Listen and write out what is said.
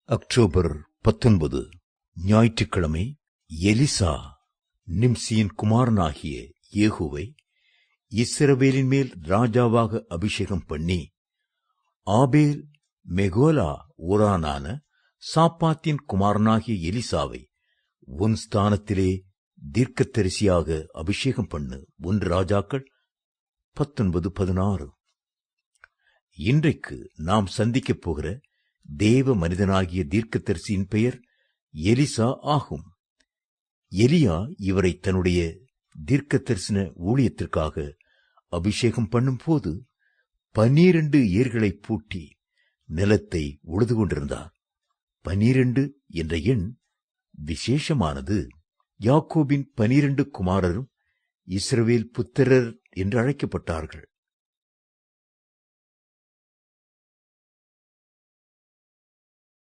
October 19 ஞாயிற்றுக்கிழமை. Elisha நிம்சியின் குமாரனாகிய ஏகுவை இஸ்ரவேலின் மேல் ராஜாவாக அபிஷேகம் பண்ணி, ஆபேல் மெகோலா ஊரானான சாப்பாத்தின் குமாரனாகிய எலிசாவை உன் ஸ்தானத்திலே தீர்க்கதரிசியாக அபிஷேகம் பண்ணு. 1 ராஜாக்கள் 19:16. இன்றைக்கு நாம் சந்திக்கப் போகிற தேவ மனிதனாகிய தீர்க்கதரிசியின் பெயர் எலிசா ஆகும். எலியா இவரை தன்னுடைய தீர்க்க தரிசன ஊழியத்திற்காக அபிஷேகம் பண்ணும் போது 12 ஏர்களை பூட்டி நிலத்தை உழுது கொண்டிருந்தார். 12 என்ற எண் விசேஷமானது. யாக்கோபின் 12 குமாரரும் இஸ்ரவேல் புத்திரர் என்று அழைக்கப்பட்டார்கள்.